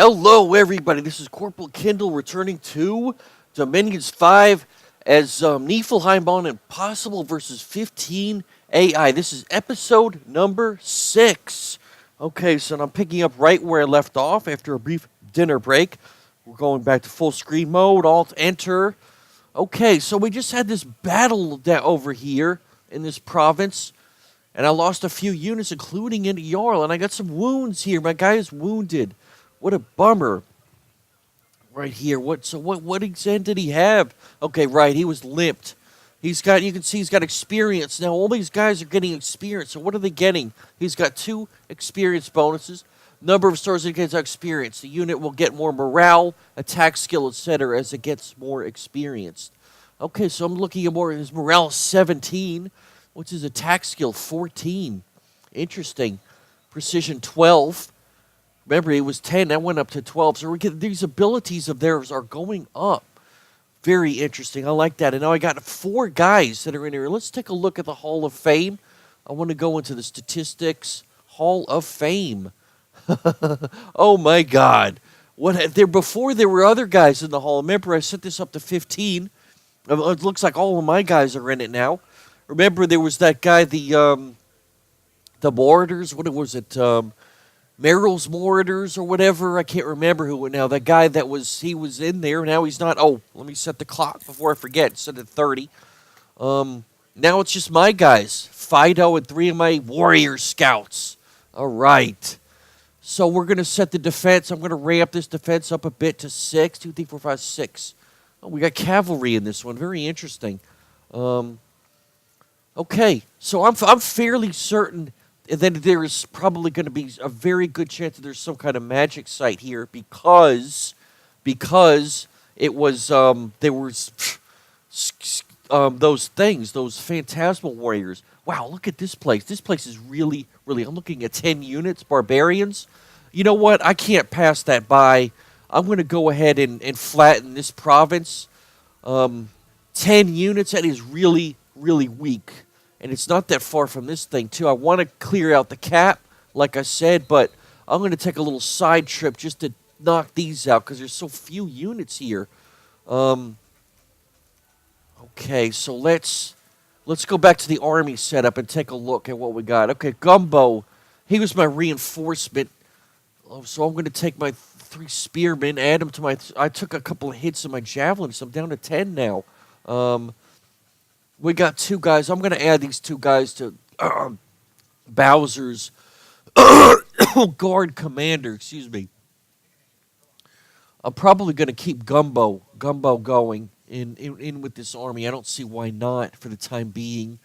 Hello, everybody. This is Corporal Kindel returning to Dominions 5 as Neifelheim on Impossible versus 15 AI. This is episode number 6. Okay, so I'm picking up right where I left off after a brief dinner break. We're going back to full screen mode, Alt Enter. Okay, so we just had this battle over here in this province, and I lost a few units, including in Jarl, and I got some wounds here. My guy is wounded. What a bummer. Right here. What extent did he have? Okay, right. He was limped. You can see he's got experience. Now all these guys are getting experience. So what are they getting? He's got 2 experience bonuses. Number of stars against experience. The unit will get more morale, attack skill, etc. as it gets more experienced. Okay, so I'm looking at more. His morale is 17. What's his attack skill? 14. Interesting. Precision 12. Remember, he was 10. That went up to 12. So these abilities of theirs are going up. Very interesting. I like that. And now I got 4 guys that are in here. Let's take a look at the Hall of Fame. I want to go into the statistics. Hall of Fame. Oh, my God. Before there were other guys in the Hall. Remember, I set this up to 15. It looks like all of my guys are in it now. Remember, there was that guy, the Morders. What was it? Merrill's Morders or whatever. I can't remember who now. That guy he was in there. Now he's not. Oh, let me set the clock before I forget. Set it 30. Now it's just my guys. Fido and 3 of my warrior scouts. All right. So we're going to set the defense. I'm going to ramp this defense up a bit to 6. 2, 3, 4, 5, 6. Oh, we got cavalry in this one. Very interesting. Okay. So I'm fairly certain then there is probably going to be a very good chance that there's some kind of magic site here because it was there was those things, those phantasmal warriors. Wow, look at this place. This place is really, really. I'm looking at 10 units, barbarians. You know what? I can't pass that by. I'm going to go ahead and flatten this province. 10 units. That is really, really weak. And it's not that far from this thing, too. I want to clear out the cap, like I said, but I'm going to take a little side trip just to knock these out because there's so few units here. Okay, so let's go back to the army setup and take a look at what we got. Okay, Gumbo, he was my reinforcement. So I'm going to take my 3 spearmen, add them to my... I took a couple of hits of my javelins, so I'm down to 10 now. We got 2 guys. I'm going to add these 2 guys to Bowser's guard commander. Excuse me. I'm probably going to keep Gumbo going in with this army. I don't see why not for the time being.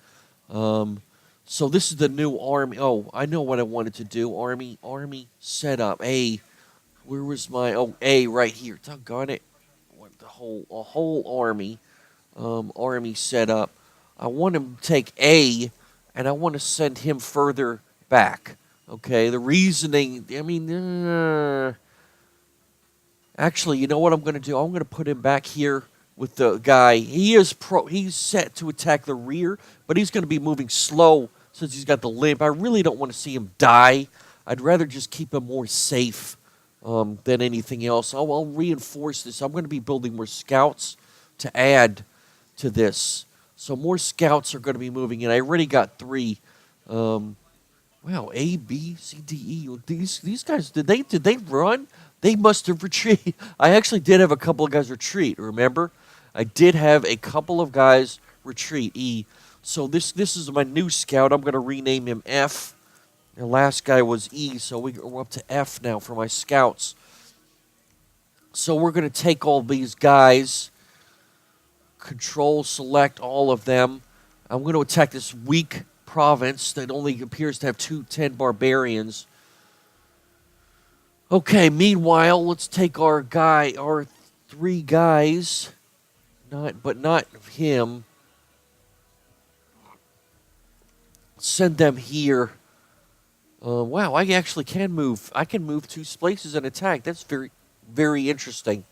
So this is the new army. Oh, I know what I wanted to do. Army setup. A. Where was my... Oh, A right here. Doggone it. A whole army. Army setup. I want him to take A, and I want to send him further back. Okay, the reasoning, I mean, actually, you know what I'm going to do? I'm going to put him back here with the guy. He's set to attack the rear, but he's going to be moving slow since he's got the limp. I really don't want to see him die. I'd rather just keep him more safe than anything else. I'll reinforce this. I'm going to be building more scouts to add to this. So more scouts are going to be moving in. I already got 3. Wow, A, B, C, D, E. These guys, did they run? They must have retreated. I actually did have a couple of guys retreat, remember? I did have a couple of guys retreat, E. So this is my new scout. I'm going to rename him F. The last guy was E, so we're up to F now for my scouts. So we're going to take all these guys... Control, select all of them. I'm going to attack this weak province that only appears to have 10 barbarians. Okay, meanwhile, let's take our 3 guys. Not him. Send them here. Wow, I actually can move. I can move 2 places and attack. That's very, very interesting.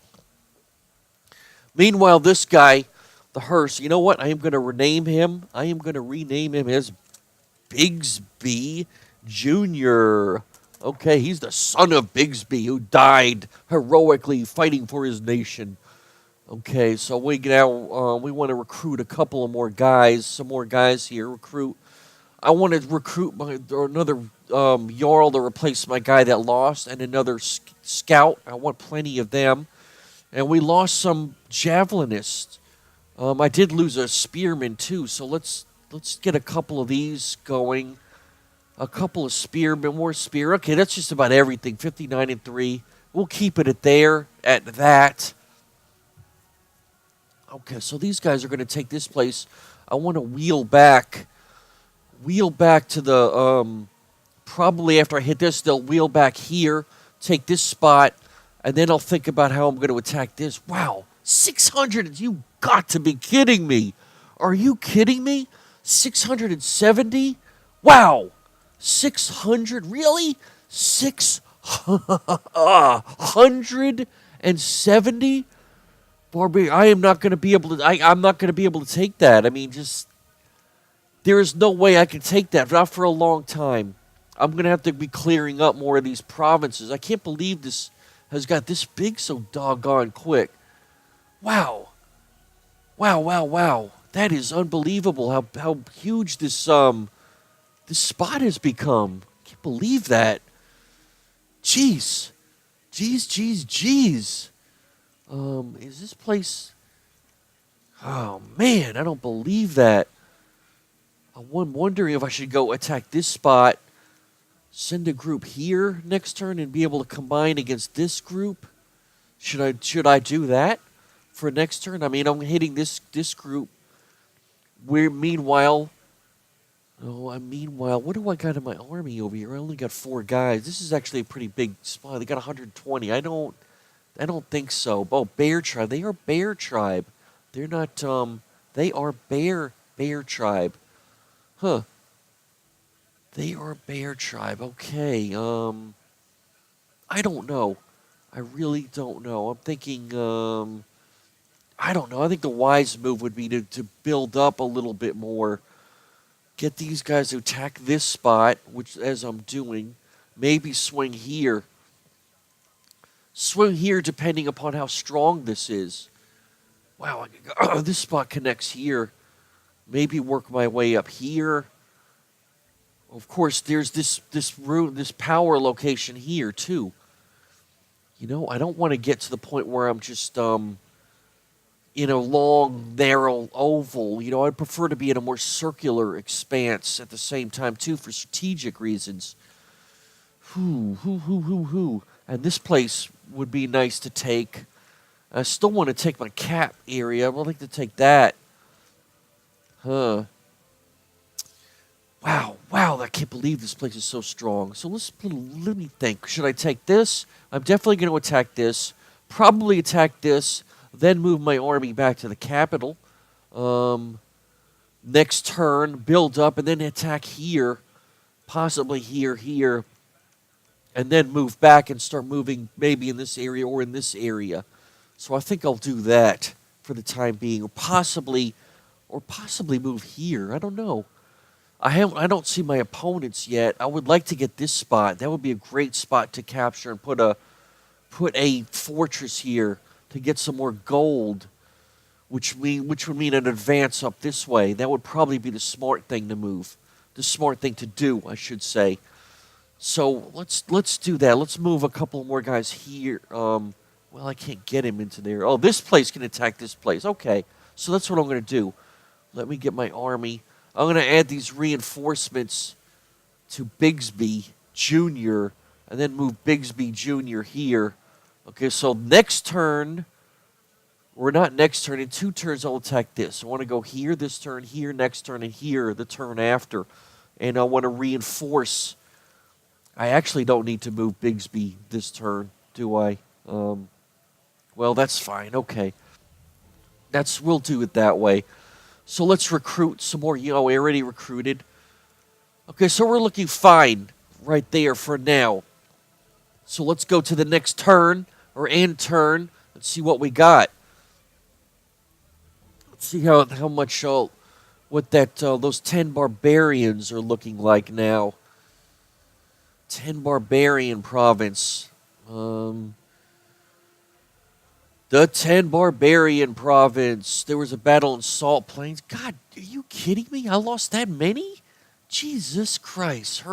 Meanwhile, this guy... The hearse, you know what? I am going to rename him. I am going to rename him as Bigsby Jr. Okay, he's the son of Bigsby who died heroically fighting for his nation. Okay, so we now we want to recruit a couple of more guys, some more guys here. Recruit. I want to recruit another Jarl to replace my guy that lost, and another scout. I want plenty of them. And we lost some javelinists. I did lose a spearman too, so let's get a couple of these going. A couple of spearmen, more spear. Okay, that's just about everything. 59 and 3. We'll keep it at that. Okay, so these guys are going to take this place. I want to wheel back to the probably after I hit this, they'll wheel back here, take this spot, and then I'll think about how I'm going to attack this. Wow, 600! You got to be kidding me! Are you kidding me? 670? Wow, 600? Really? 670? Barbie, I am not going to be able to. I'm not going to be able to take that. I mean, just there is no way I can take that. Not for a long time. I'm going to have to be clearing up more of these provinces. I can't believe this has got this big so doggone quick. Wow. That is unbelievable how huge this spot has become. I can't believe that. Jeez. Is this place... Oh, man, I don't believe that. I'm wondering if I should go attack this spot, send a group here next turn, and be able to combine against this group. Should I do that for next turn? I mean, I'm hitting this group. Meanwhile, what do I got in my army over here? I only got 4 guys. This is actually a pretty big spot. They got 120. I don't think so. Oh, bear tribe. They are bear tribe. They're not. They are bear tribe. Huh. They are bear tribe. Okay. I don't know. I really don't know. I'm thinking. I don't know. I think the wise move would be to build up a little bit more. Get these guys to attack this spot, which as I'm doing, maybe swing here. Swing here depending upon how strong this is. Wow, this spot connects here. Maybe work my way up here. Of course, there's this power location here too. You know, I don't want to get to the point where I'm just in a long, narrow oval. You know, I'd prefer to be in a more circular expanse at the same time too, for strategic reasons. And this place would be nice to take. I still want to take my cap area. I would like to take that. Huh. Wow, I can't believe this place is so strong. So let me think. Should I take this? I'm definitely going to attack this. Probably attack this, then move my army back to the capital. Next turn, build up, and then attack here. Possibly here. And then move back and start moving maybe in this area or in this area. So I think I'll do that for the time being. Or possibly move here. I don't know. I don't see my opponents yet. I would like to get this spot. That would be a great spot to capture and put a fortress here to get some more gold, which would mean an advance up this way. That would probably be the smart thing to move. The smart thing to do, I should say. So let's do that. Let's move a couple more guys here. Well, I can't get him into there. Oh, this place can attack this place. Okay, so that's what I'm going to do. Let me get my army. I'm going to add these reinforcements to Bigsby Jr. and then move Bigsby Jr. here. Okay, so next turn, or not next turn, in 2 turns I'll attack this. I want to go here, this turn, here, next turn, and here, the turn after. And I want to reinforce. I actually don't need to move Bigsby this turn, do I? Well, that's fine. Okay. We'll do it that way. So let's recruit some more. You know, we already recruited. Okay, so we're looking fine right there for now. So let's go to the next turn, or end turn. Let's see what we got. Let's see how much what those 10 barbarians are looking like now. 10 barbarian province. The 10 barbarian province. There was a battle in Salt Plains. God, are you kidding me? I lost that many? Jesus Christ.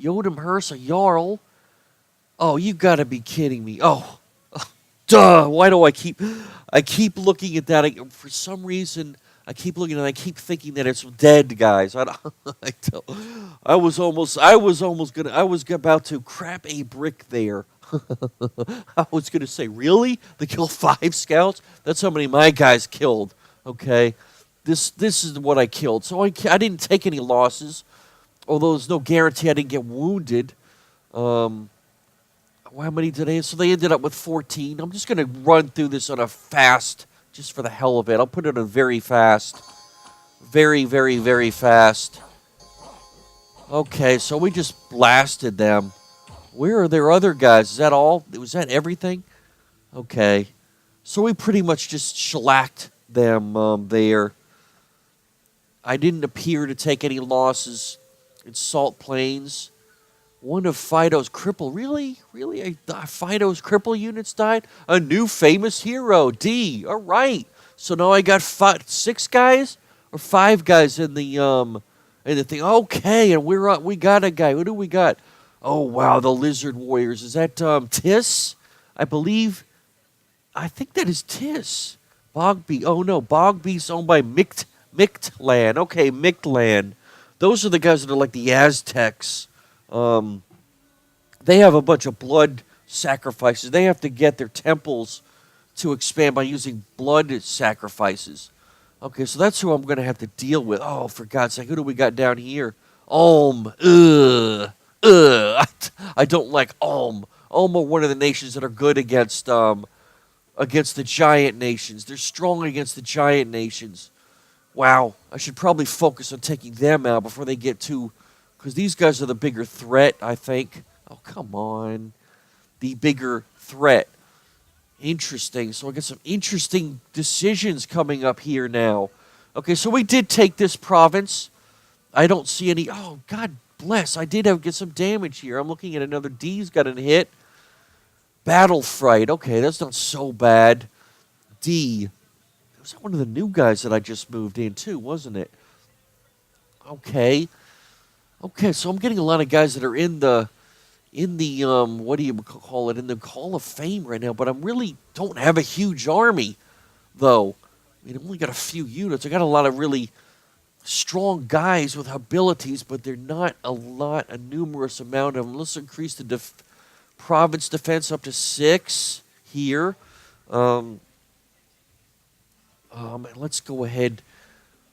Yodam Hurst, a Jarl. Oh, you gotta be kidding me. Oh, duh. Why do I keep looking at that? For some reason, I keep looking and I keep thinking that it's dead, guys. I was about to crap a brick there. I was going to say, really? They killed 5 scouts? That's how many my guys killed. Okay, this is what I killed. So I didn't take any losses, although there's no guarantee I didn't get wounded. How many did I? So they ended up with 14. I'm just going to run through this on a fast, just for the hell of it. I'll put it on very fast. Very, very, very fast. Okay, so we just blasted them. Where are their other guys? Is that all? Was that everything? Okay. So we pretty much just shellacked them there. I didn't appear to take any losses in Salt Plains. One of Fido's cripple. Really? Really? Fido's cripple units died? A new famous hero. D. All right. So now I got 6 guys or 5 guys in the thing. Okay, and we got a guy. Who do we got? Oh, wow, the Lizard Warriors. Is that Tiss? I think that is Tiss. Bogby. Oh, no, Bogby's owned by Mictlan. Okay, Mictlan. Those are the guys that are like the Aztecs. They have a bunch of blood sacrifices. They have to get their temples to expand by using blood sacrifices. Okay, so that's who I'm going to have to deal with. Oh, for God's sake, who do we got down here? Ulm. Ugh. I don't like Ulm. Ulm are one of the nations that are good against the giant nations. They're strong against the giant nations. Wow, I should probably focus on taking them out before they get too... Because these guys are the bigger threat, I think. Oh, come on. The bigger threat. Interesting. So I got some interesting decisions coming up here now. Okay, so we did take this province. I don't see any... Oh, God bless. I did get some damage here. I'm looking at another D's got a hit. Battle Fright. Okay, that's not so bad. D. Was that one of the new guys that I just moved in too, wasn't it? Okay. Okay, so I'm getting a lot of guys that are in the what do you call it? In the Hall of Fame right now, but I really don't have a huge army, though. I mean, I've only got a few units. I got a lot of really strong guys with abilities, but they're not a numerous amount of them. Let's increase the province defense up to 6 here. Let's go ahead.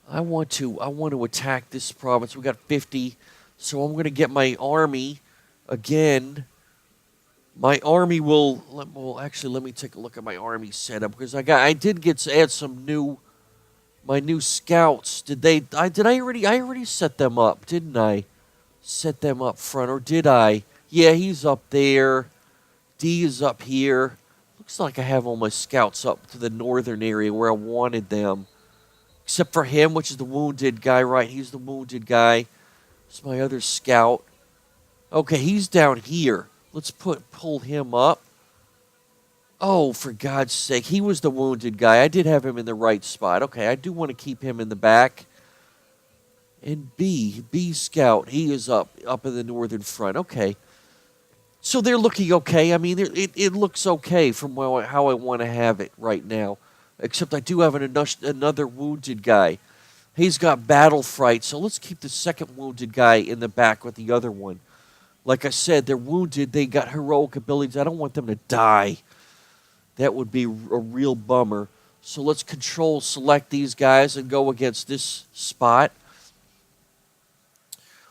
I want to attack this province. We got 50, so I'm going to get my army again. My army actually, let me take a look at my army setup because I did get to add some my new scouts. I already set them up, didn't I? Set them up front, or did I? Yeah, he's up there. D is up here. Looks like I have all my scouts up to the northern area where I wanted them. Except for him, which is the wounded guy, right? He's the wounded guy. It's my other scout. Okay, he's down here. Let's pull him up. Oh, for God's sake. He was the wounded guy. I did have him in the right spot. Okay, I do want to keep him in the back. And B scout, he is up in the northern front. Okay. So they're looking okay. I mean, it looks okay from how I want to have it right now. Except I do have another wounded guy. He's got battle fright, so let's keep the second wounded guy in the back with the other one. Like I said, they're wounded. They got heroic abilities. I don't want them to die. That would be a real bummer. So let's select these guys and go against this spot.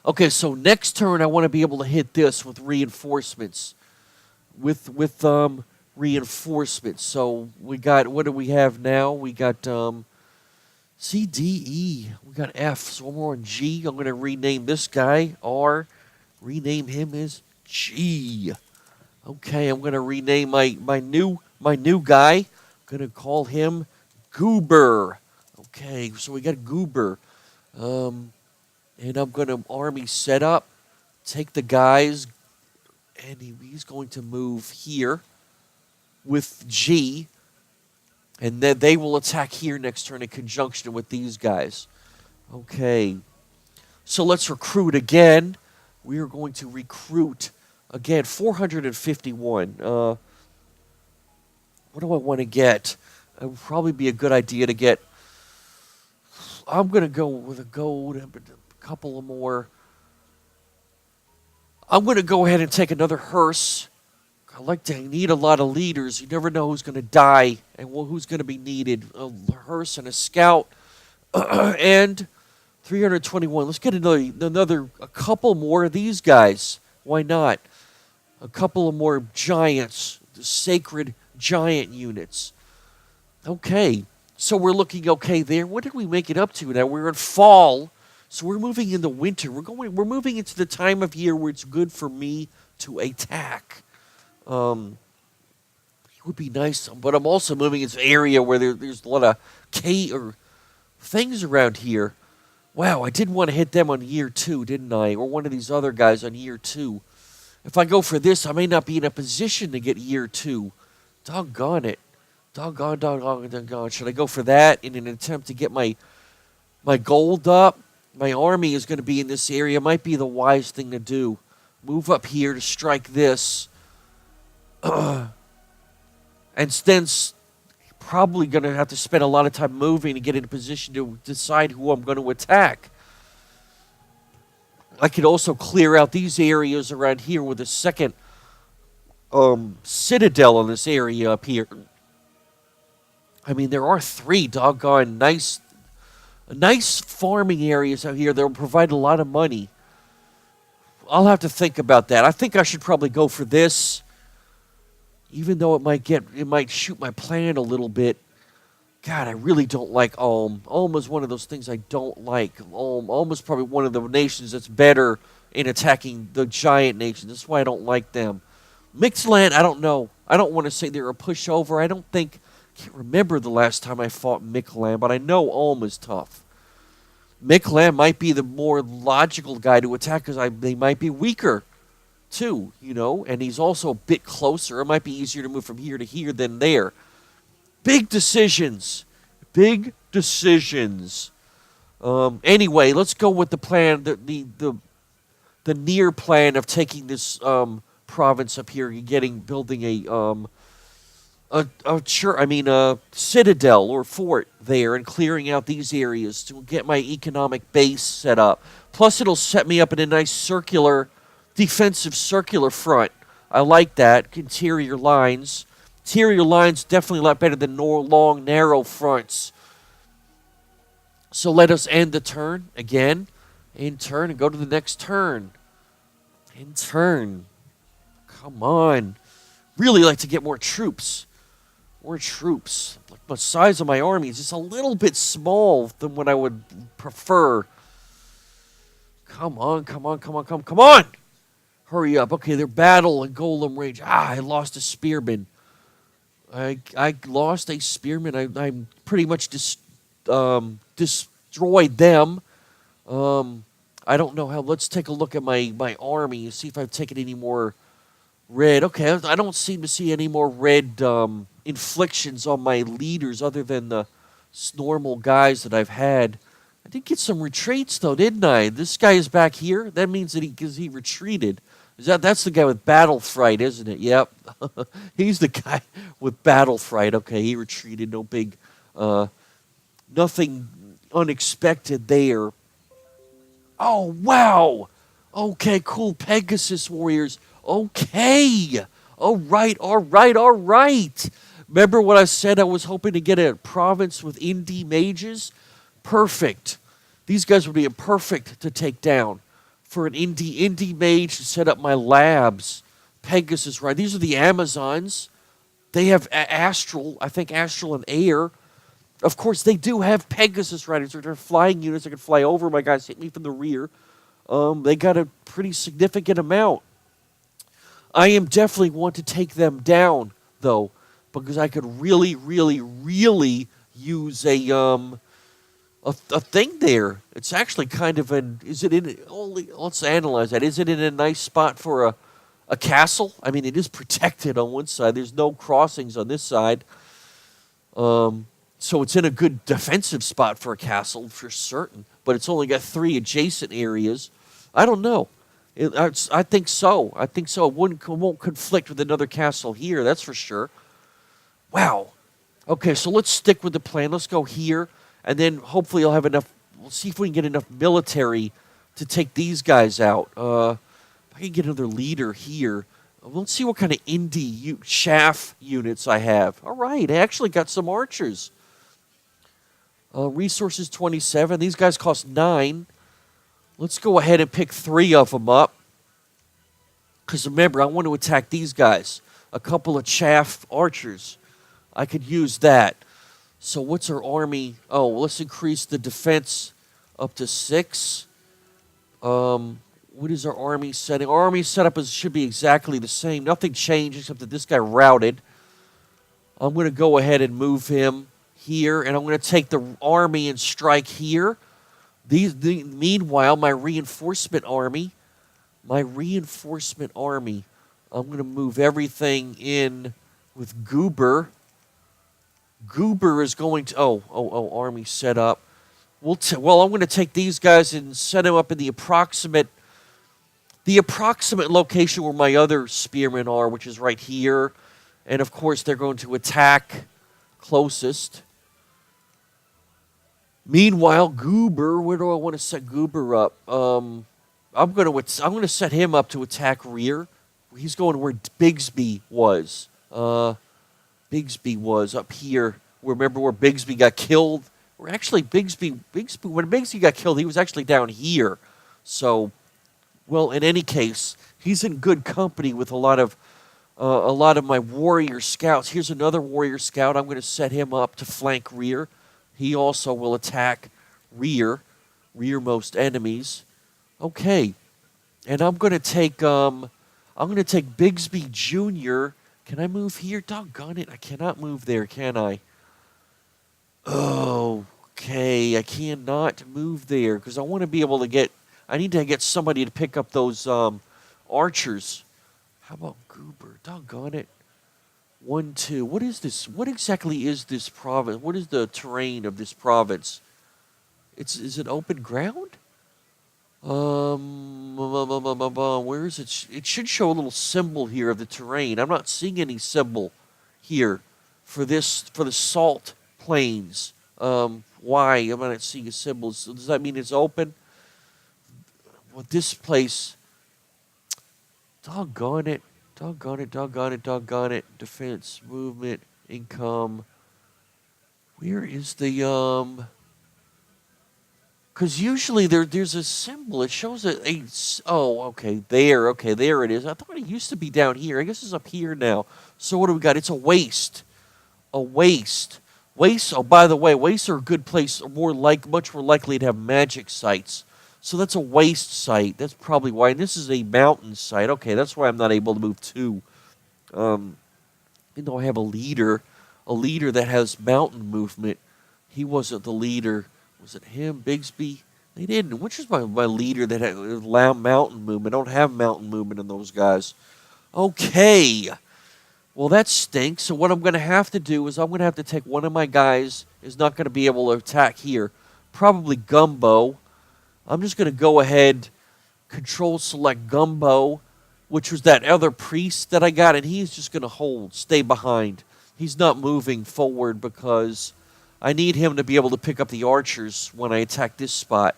Okay, so next turn I want to be able to hit this with reinforcements. With reinforcements. So we got, what do we have now? We got C, D, E. We got F. So we're on G. I'm going to rename this guy R. Rename him as G. Okay, I'm going to rename my new guy. I'm going to call him Goober. Okay, so we got Goober. And I'm going to army set up. Take the guys. And he's going to move here with G. And then they will attack here next turn in conjunction with these guys. Okay. So let's recruit again. We are going to recruit again 451. What do I want to get? It would probably be a good idea to get. I'm going to go with a gold, a couple of more. I'm going to go ahead and take another hearse. I need a lot of leaders. You never know who's going to die and who's going to be needed. A hearse and a scout. And 321. Let's get a couple more of these guys. Why not? A couple of more giants, the sacred giant units. Okay, so we're looking okay there. What did we make it up to now? We're in fall, so we're moving into winter. We're moving into the time of year where it's good for me to attack. It would be nice, but I'm also moving into an area where there's a lot of things around here. Wow, I did want to hit them on year 2, didn't I? Or one of these other guys on year 2. If I go for this, I may not be in a position to get year 2. Doggone it. Doggone. Should I go for that in an attempt to get my gold up? My army is going to be in this area. Might be the wise thing to do. Move up here to strike this. And then probably going to have to spend a lot of time moving to get in a position to decide who I'm going to attack. I could also clear out these areas around here with a second citadel in this area up here. I mean, there are 3 doggone nice farming areas out here that will provide a lot of money. I'll have to think about that. I think I should probably go for this. Even though it might shoot my plan a little bit. God, I really don't like Ulm. Ulm is one of those things I don't like. Ulm is probably one of the nations that's better in attacking the giant nations. That's why I don't like them. Mixland, I don't know. I don't want to say they're a pushover. I can't remember the last time I fought Mixland, but I know Ulm is tough. Mixland might be the more logical guy to attack because they might be weaker. Too, and he's also a bit closer. It might be easier to move from here to here than there. Big decisions. Anyway, let's go with the plan, the near plan of taking this province up here and building a citadel or fort there and clearing out these areas to get my economic base set up. Plus, it'll set me up in a nice defensive circular front. I like that. Interior lines. Interior lines definitely a lot better than long, narrow fronts. So let us end the turn again. End turn and go to the next turn. End turn. Come on. Really like to get more troops. The size of my army is just a little bit small than what I would prefer. Come on. Hurry up. Okay, they're battle and golem range. I lost a spearman. I lost a spearman. I pretty much destroyed them. I don't know how. Let's take a look at my army and see if I've taken any more red. Okay, I don't seem to see any more red inflictions on my leaders other than the normal guys that I've had. I did get some retreats, though, didn't I? This guy is back here. That means that he retreated. That's the guy with battle fright, isn't it? Yep. He's the guy with battle fright. Okay, he retreated. No big, nothing unexpected there. Oh, wow. Okay, cool. Pegasus warriors. Okay. All right. Remember what I said? I was hoping to get a province with indie mages? Perfect. These guys would be perfect to take down. For an indie mage to set up my labs. Pegasus, right? These are the Amazons. They have Astral, I think Astral and Air. Of course, they do have Pegasus riders. They're flying units that can fly over. My guys hit me from the rear. They got a pretty significant amount. I am definitely want to take them down, though, because I could really use a thing there. It's actually kind of let's analyze that. Is it in a nice spot for a castle. I mean, it is protected on one side. There's no crossings on this side. So it's in a good defensive spot for a castle, for certain. But it's only got 3 adjacent areas. I don't know. I think so. I think so. It won't conflict with another castle here, that's for sure. Wow. Okay, so let's stick with the plan. Let's go here, and then hopefully I'll have enough. We'll see if we can get enough military to take these guys out. I can get another leader here. Let's see what kind of indie chaff units I have. All right, I actually got some archers. Resources 27. These guys cost 9. Let's go ahead and pick 3 of them up. Because remember, I want to attack these guys. A couple of chaff archers. I could use that. So what's our army? Oh, let's increase the defense up to 6. What is our army setting? Our army setup should be exactly the same. Nothing changed except that this guy routed. I'm going to go ahead and move him here, and I'm going to take the army and strike here. Meanwhile, my reinforcement army, I'm going to move everything in with Goober. Goober is going to, army set up. I'm going to take these guys and set them up in the approximate location where my other spearmen are, which is right here. And of course, they're going to attack closest. Meanwhile, Goober, where do I want to set Goober up? I'm going to set him up to attack rear. He's going where Bigsby was. Bigsby was up here. Remember where Bigsby got killed? Or actually, when Bigsby got killed, he was actually down here. So, well, in any case, he's in good company with a lot of my warrior scouts. Here's another warrior scout. I'm going to set him up to flank rear. He also will attack rearmost enemies. Okay, and I'm going to take Bigsby Jr. Can I move here? Doggone it, I cannot move there, can I? Okay, I cannot move there because I want to be able to get. I need to get somebody to pick up those archers. How about Goober? Doggone it. 1, 2. What is this? What exactly is this province? What is the terrain of this province? Is it open ground? Where is it? It should show a little symbol here of the terrain. I'm not seeing any symbol here for the salt plains. Why am I not seeing a symbol? So does that mean it's open? Well, this place. Doggone it. Defense, movement, income. Where is the because usually there's a symbol. It shows okay, there it is. I thought it used to be down here. I guess it's up here now. So what do we got? It's a waste. Waste. Oh, by the way, wastes are a good place, much more likely to have magic sites. So that's a waste site. That's probably why. And this is a mountain site. Okay, that's why I'm not able to move to. Even though I have a leader that has mountain movement, he wasn't the leader. Was it him, Bigsby? They didn't. Which is my leader that had mountain movement? I don't have mountain movement in those guys. Okay. Well, that stinks. So what I'm going to have to do is I'm going to have to take one of my guys is not going to be able to attack here. Probably Gumbo. I'm just going to go ahead, control select Gumbo, which was that other priest that I got, and he's just going to stay behind. He's not moving forward because I need him to be able to pick up the archers when I attack this spot.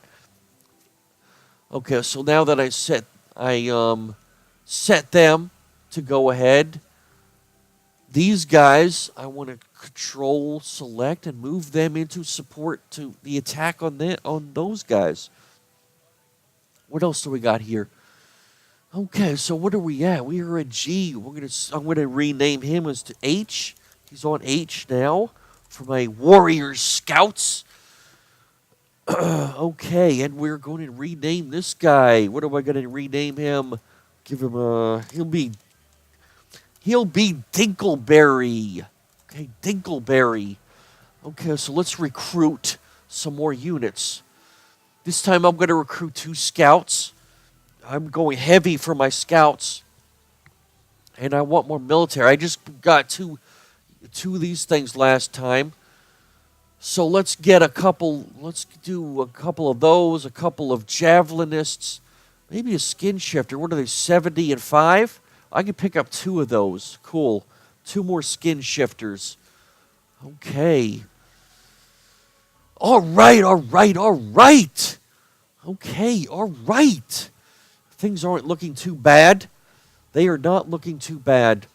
Okay, so now that I set them to go ahead. These guys, I want to control select and move them into support to the attack on those guys. What else do we got here? Okay, so what are we at? We are at G. I'm gonna rename him as to H. He's on H now for my warrior scouts. Okay, and we're going to rename this guy. What am I going to rename him? Give him a. He'll be Dinkleberry. Okay, Dinkleberry. Okay, so let's recruit some more units. This time I'm going to recruit 2 scouts. I'm going heavy for my scouts. And I want more military. I just got two of these things last time. So let's get a couple. Let's do a couple of those. A couple of javelinists. Maybe a skin shifter. What are they? 70 and 5. I can pick up two of those. Cool. Two more skin shifters. Okay. All right. Okay. All right. Things aren't looking too bad. They are not looking too bad.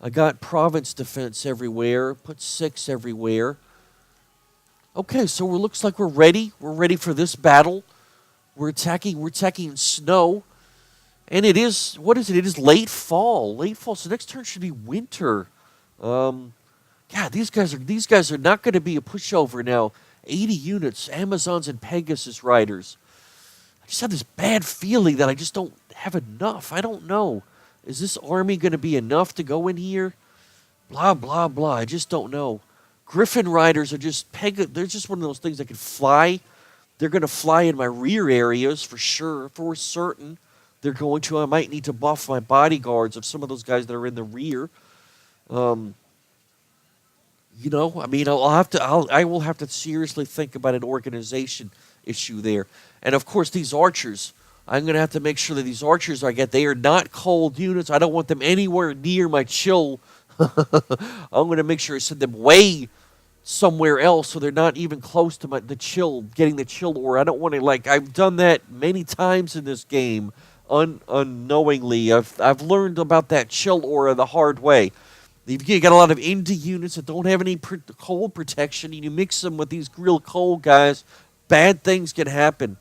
I got province defense everywhere. Put 6 everywhere. Okay, so it looks like we're ready. We're ready for this battle. We're attacking snow. And it is, what is it? It is late fall. Late fall. So next turn should be winter. Yeah, these guys are not going to be a pushover now. 80 units, Amazons and Pegasus riders. I just have this bad feeling that I just don't have enough. I don't know. Is this army going to be enough to go in here? Blah, blah, blah. I just don't know. Griffin riders are just they're just one of those things that can fly. They're going to fly in my rear areas for sure, for certain. They're going to. I might need to buff my bodyguards of some of those guys that are in the rear. You know, I mean, I will have to seriously think about an organization issue there. And of course, these archers. I'm going to have to make sure that these archers I get, they are not cold units. I don't want them anywhere near my chill. I'm going to make sure I send them way somewhere else so they're not even close to the chill, getting the chill aura. I don't want to, I've done that many times in this game unknowingly. I've learned about that chill aura the hard way. You got a lot of indie units that don't have any cold protection, and you mix them with these real cold guys, bad things can happen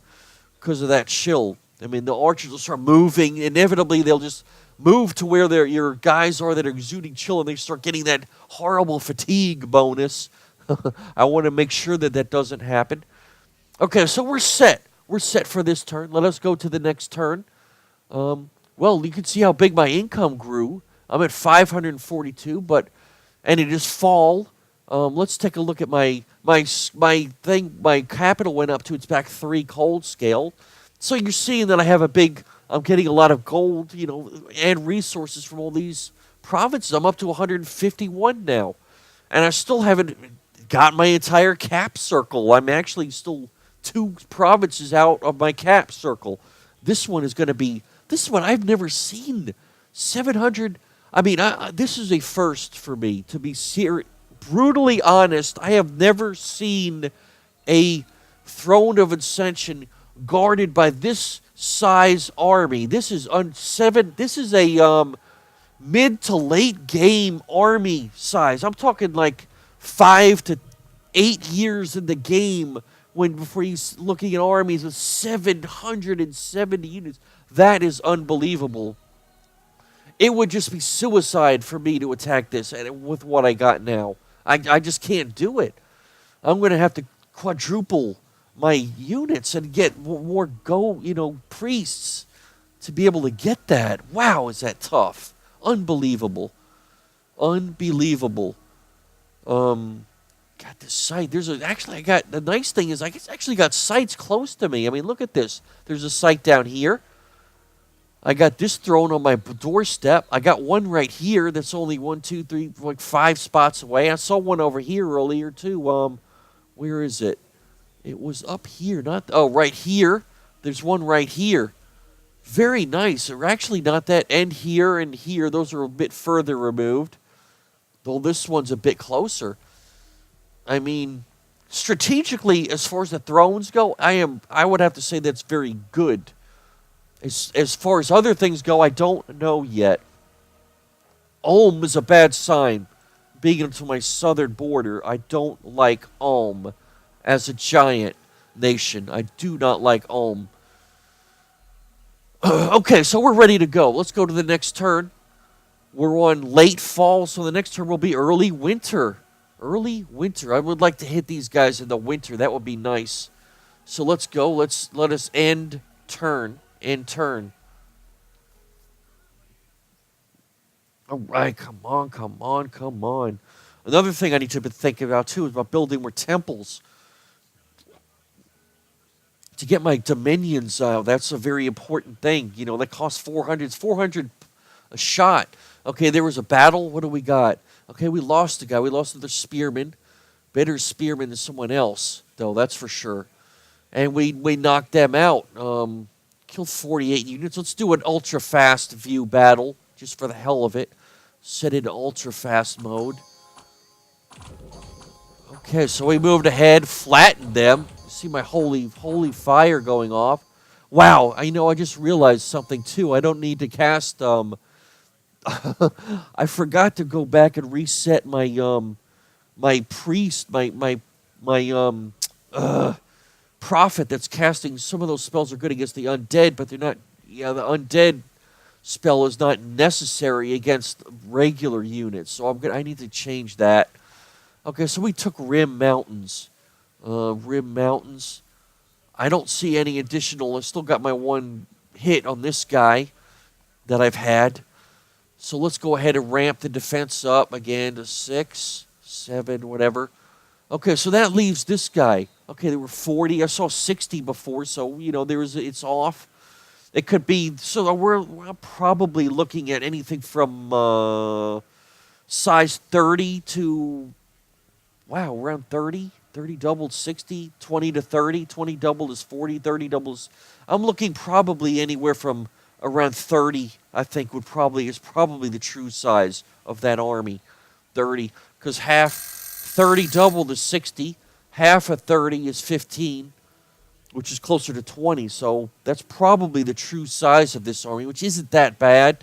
because of that chill. I mean, the archers will start moving. Inevitably, they'll just move to where your guys are that are exuding chill, and they start getting that horrible fatigue bonus. I want to make sure that that doesn't happen. Okay, so we're set. We're set for this turn. Let us go to the next turn. Well, you can see how big my income grew. I'm at 542, and it is fall. Let's take a look at my capital went up to its back 3 cold scale. So you're seeing that I'm getting a lot of gold, and resources from all these provinces. I'm up to 151 now. And I still haven't got my entire cap circle. I'm actually still 2 provinces out of my cap circle. This one I've never seen. 700. I mean, this is a first for me, to be brutally honest. I have never seen a Throne of Ascension guarded by this size army. This is This is a mid to late game army size. I'm talking like 5 to 8 years in the game before he's looking at armies of 770 units. That is unbelievable. It would just be suicide for me to attack this with what I got now. I just can't do it. I'm going to have to quadruple my units and get more priests to be able to get that. Wow, is that tough. Unbelievable. Unbelievable. Got this site. The nice thing is I actually got sites close to me. I mean, look at this. There's a site down here. I got this throne on my doorstep. I got one right here that's only 1, 2, 3, 5 spots away. I saw one over here earlier too. Where is it? It was up here, right here. There's one right here. Very nice. They're actually not that. And here. Those are a bit further removed. Though this one's a bit closer. I mean, strategically, as far as the thrones go, I would have to say that's very good. As far as other things go, I don't know yet. Ulm is a bad sign. Being into my southern border, I don't like Ulm as a giant nation. I do not like Ulm. Okay, so we're ready to go. Let's go to the next turn. We're on late fall, so the next turn will be early winter. Early winter. I would like to hit these guys in the winter. That would be nice. So let's go. Let us end turn. End turn. All right, come on. Another thing I need to think about, too, is about building more temples. To get my dominions, that's a very important thing. That costs 400. It's 400 a shot. Okay, there was a battle. What do we got? Okay, we lost a guy. We lost another spearman. Better spearman than someone else, though, that's for sure. And we knocked them out. Killed 48 units. Let's do an ultra-fast view battle, just for the hell of it. Set it in ultra-fast mode. Okay, so we moved ahead, flattened them. See my holy fire going off. Wow, I just realized something, too. I don't need to cast, I forgot to go back and reset my, my priest, my prophet that's casting. Some of those spells are good against the undead, but they're not. Yeah, the undead spell is not necessary against regular units, so I need to change that. Okay, so we took Rim Mountains. Rim Mountains. I don't see any additional. I still got my one hit on this guy that I've had. So let's go ahead and ramp the defense up again to 6, 7, whatever. Okay, so that leaves this guy. Okay, there were 40. I saw 60 before, so, it's off. It could be, so we're probably looking at anything from size 30 to, wow, around 30. 30 doubled 60, 20 to 30. 20 doubled is 40, 30 doubles. I'm looking probably anywhere from around 30, I think, is probably the true size of that army. 30, because 30 doubled is 60, half of 30 is 15, which is closer to 20, so that's probably the true size of this army, which isn't that bad.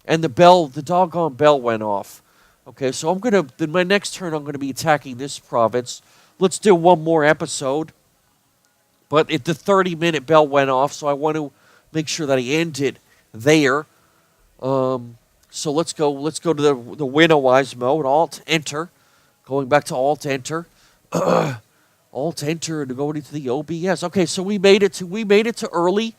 And the doggone bell went off. Okay, so in my next turn, I'm going to be attacking this province. Let's do one more episode. But the 30-minute bell went off, so I want to make sure that I end it there. So let's go to the Winnowise mode. Alt-Enter. Going back to Alt-Enter. Alt-Enter and going into the OBS. Okay, so we made it to early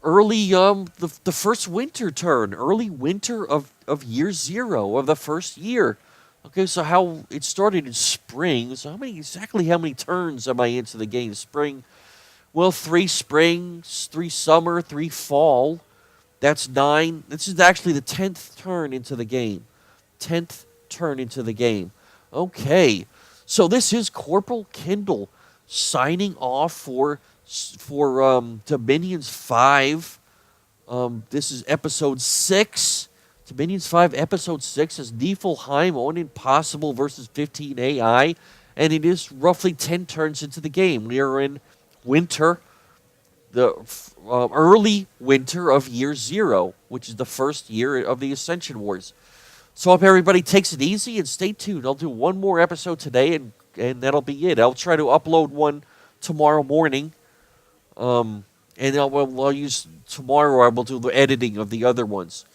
the first winter turn. Early winter of year 0 of the first year. Okay, so how it started in spring. So how many turns am I into the game? Spring. Well, 3 spring, 3 summer, 3 fall. That's 9. This is actually the 10th turn into the game. 10th turn into the game. Okay, so this is Corporal Kindel signing off for Dominions 5. This is episode 6. Dominions 5, episode 6 is Neifelheim on Impossible versus 15 AI. And it is roughly 10 turns into the game. We are in winter, the early winter of year 0, which is the first year of the Ascension Wars. So I hope everybody takes it easy and stay tuned. I'll do one more episode today, and that'll be it. I'll try to upload one tomorrow morning. And I'll use tomorrow, I will do the editing of the other ones.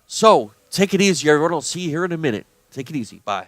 So, take it easy, everyone. I'll see you here in a minute. Take it easy. Bye.